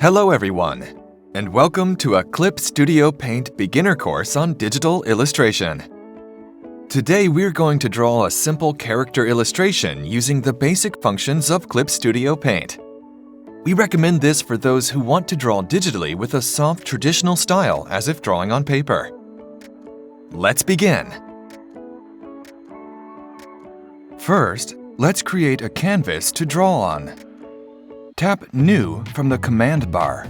Hello everyone, and welcome to a Clip Studio Paint beginner course on digital illustration. Today we're going to draw a simple character illustration using the basic functions of Clip Studio Paint. We recommend this for those who want to draw digitally with a soft traditional style as if drawing on paper. Let's begin. First, let's create a canvas to draw on. Tap New from the command bar.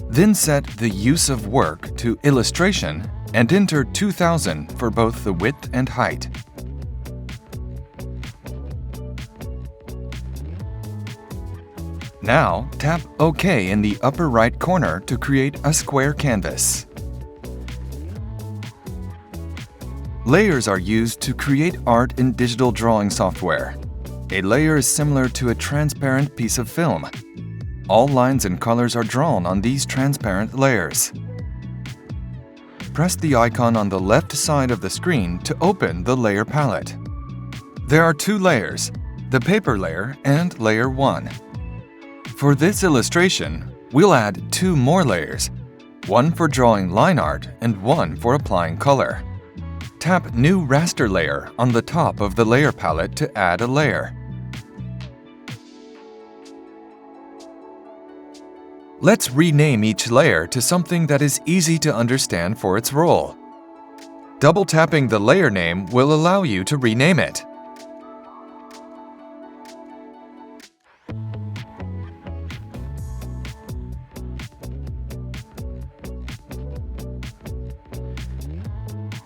Then set the use of work to Illustration and enter 2000 for both the width and height. Now, tap OK in the upper right corner to create a square canvas. Layers are used to create art in digital drawing software. A layer is similar to a transparent piece of film. All lines and colors are drawn on these transparent layers. Press the icon on the left side of the screen to open the layer palette. There are two layers, the paper layer and layer 1. For this illustration, we'll add two more layers, one for drawing line art and one for applying color. Tap New Raster Layer on the top of the layer palette to add a layer. Let's rename each layer to something that is easy to understand for its role. Double-tapping the layer name will allow you to rename it.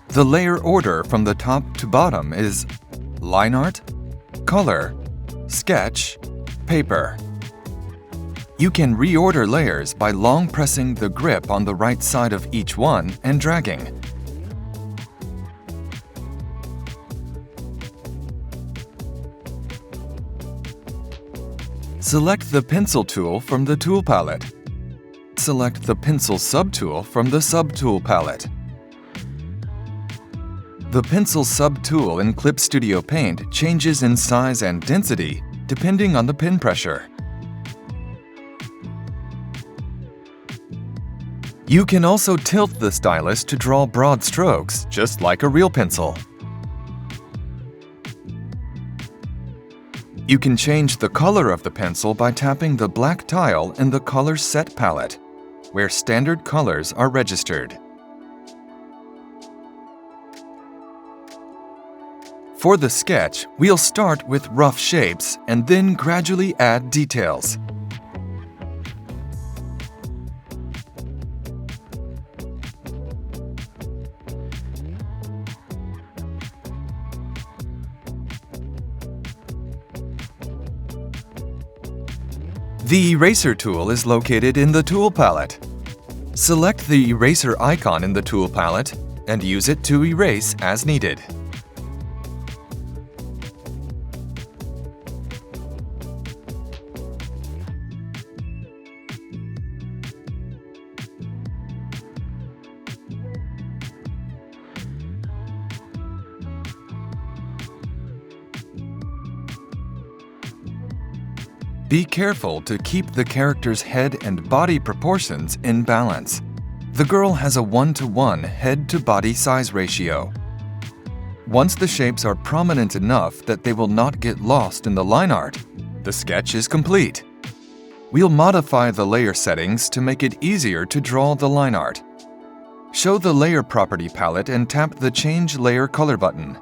The layer order from the top to bottom is Line Art, Color, Sketch, Paper. You can reorder layers by long pressing the grip on the right side of each one and dragging. Select the Pencil tool from the Tool palette. Select the Pencil subtool from the Subtool palette. The Pencil subtool in Clip Studio Paint changes in size and density depending on the pen pressure. You can also tilt the stylus to draw broad strokes, just like a real pencil. You can change the color of the pencil by tapping the black tile in the Color Set palette, where standard colors are registered. For the sketch, we'll start with rough shapes and then gradually add details. The Eraser tool is located in the Tool palette. Select the Eraser icon in the Tool palette and use it to erase as needed. Be careful to keep the character's head and body proportions in balance. The girl has a 1:1 head-to-body size ratio. Once the shapes are prominent enough that they will not get lost in the line art, the sketch is complete. We'll modify the layer settings to make it easier to draw the line art. Show the Layer Property palette and tap the Change Layer Color button.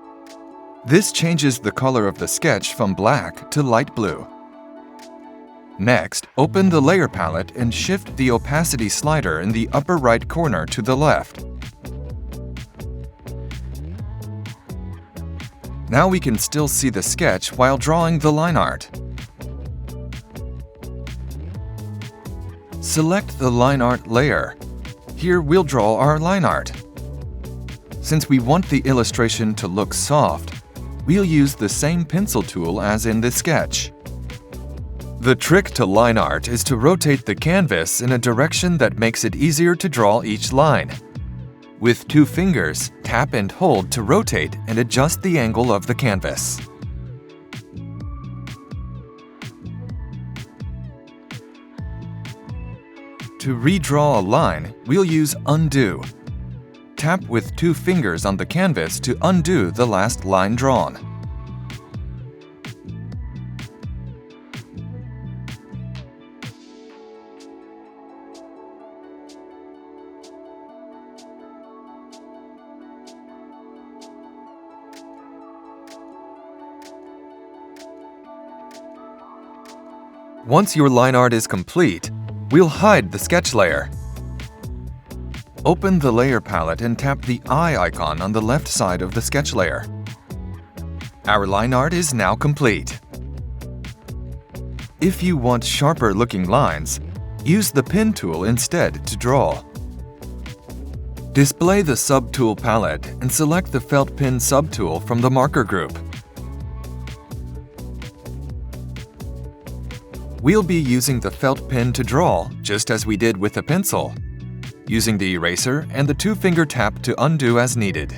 This changes the color of the sketch from black to light blue. Next, open the Layer palette and shift the opacity slider in the upper right corner to the left. Now we can still see the sketch while drawing the line art. Select the Line Art layer. Here we'll draw our line art. Since we want the illustration to look soft, we'll use the same pencil tool as in the sketch. The trick to line art is to rotate the canvas in a direction that makes it easier to draw each line. With 2 fingers, tap and hold to rotate and adjust the angle of the canvas. To redraw a line, we'll use Undo. Tap with 2 fingers on the canvas to undo the last line drawn. Once your line art is complete, we'll hide the sketch layer. Open the layer palette and tap the eye icon on the left side of the sketch layer. Our line art is now complete. If you want sharper looking lines, use the pen tool instead to draw. Display the subtool palette and select the felt pen subtool from the marker group. We'll be using the felt pen to draw, just as we did with the pencil, using the eraser and the 2-finger tap to undo as needed.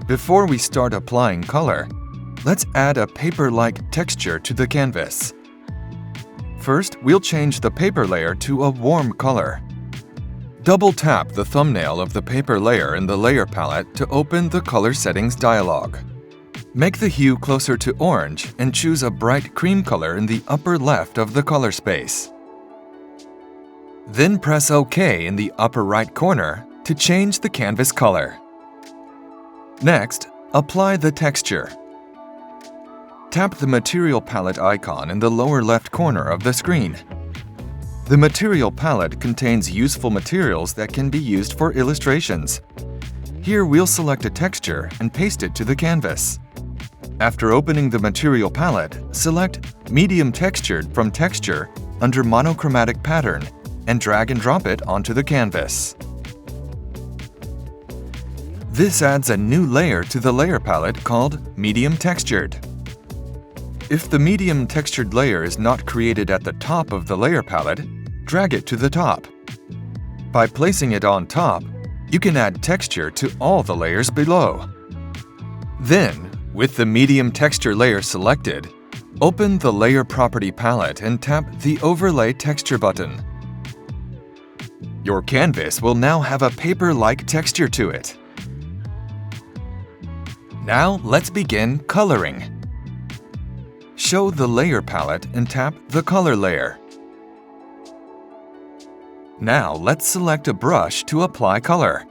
Before we start applying color, let's add a paper-like texture to the canvas. First, we'll change the paper layer to a warm color. Double-tap the thumbnail of the paper layer in the layer palette to open the Color Settings dialog. Make the hue closer to orange and choose a bright cream color in the upper left of the color space. Then press OK in the upper right corner to change the canvas color. Next, apply the texture. Tap the Material Palette icon in the lower left corner of the screen. The Material Palette contains useful materials that can be used for illustrations. Here we'll select a texture and paste it to the canvas. After opening the Material Palette, select Medium Textured from Texture under Monochromatic Pattern and drag and drop it onto the canvas. This adds a new layer to the layer palette called Medium Textured. If the Medium Textured layer is not created at the top of the layer palette, drag it to the top. By placing it on top, you can add texture to all the layers below. Then, with the Medium Texture layer selected, open the Layer Property palette and tap the Overlay Texture button. Your canvas will now have a paper-like texture to it. Now let's begin coloring. Show the Layer palette and tap the Color layer. Now let's select a brush to apply color.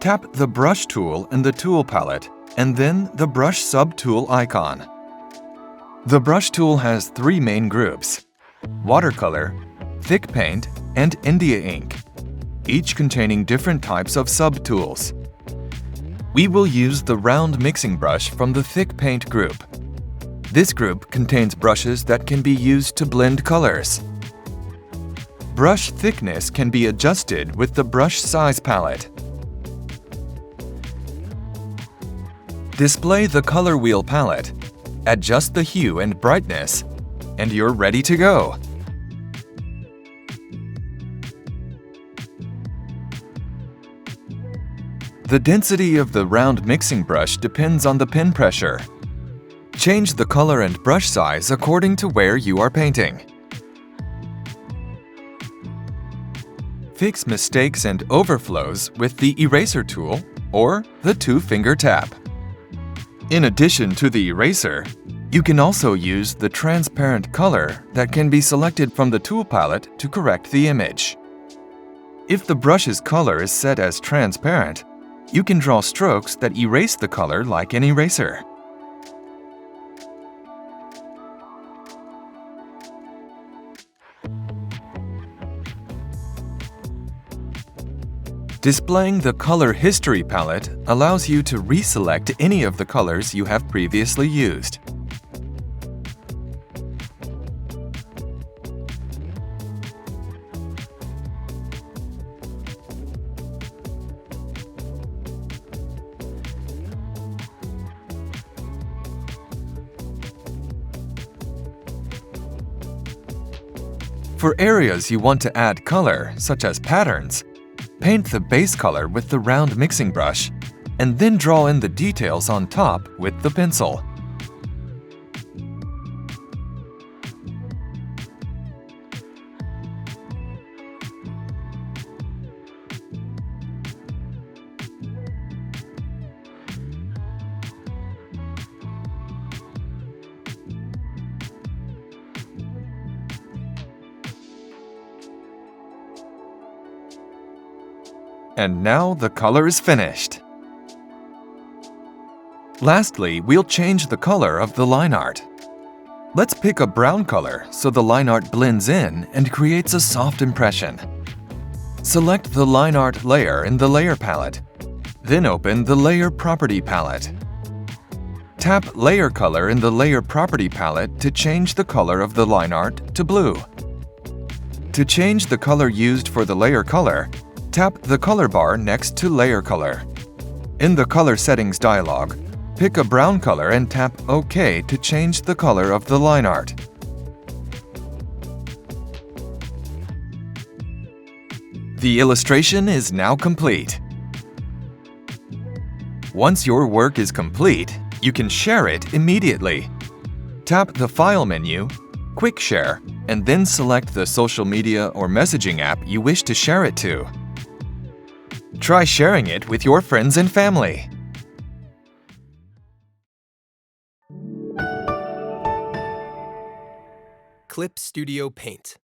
Tap the Brush tool in the Tool palette and then the Brush subtool icon. The Brush tool has 3 main groups: watercolor, thick paint, and India ink, each containing different types of subtools. We will use the round mixing brush from the thick paint group. This group contains brushes that can be used to blend colors. Brush thickness can be adjusted with the Brush Size palette. Display the Color Wheel palette, adjust the hue and brightness, and you're ready to go. The density of the round mixing brush depends on the pen pressure. Change the color and brush size according to where you are painting. Fix mistakes and overflows with the Eraser tool or the 2-finger tap. In addition to the eraser, you can also use the transparent color that can be selected from the tool palette to correct the image. If the brush's color is set as transparent, you can draw strokes that erase the color like an eraser. Displaying the Color History palette allows you to reselect any of the colors you have previously used. For areas you want to add color, such as patterns, paint the base color with the round mixing brush, and then draw in the details on top with the pencil. And now the color is finished. Lastly, we'll change the color of the line art. Let's pick a brown color so the line art blends in and creates a soft impression. Select the line art layer in the Layer palette. Then open the Layer Property palette. Tap Layer Color in the Layer Property palette to change the color of the line art to blue. To change the color used for the layer color, tap the color bar next to Layer Color. In the Color Settings dialog, pick a brown color and tap OK to change the color of the line art. The illustration is now complete. Once your work is complete, you can share it immediately. Tap the File menu, Quick Share, and then select the social media or messaging app you wish to share it to. Try sharing it with your friends and family. Clip Studio Paint.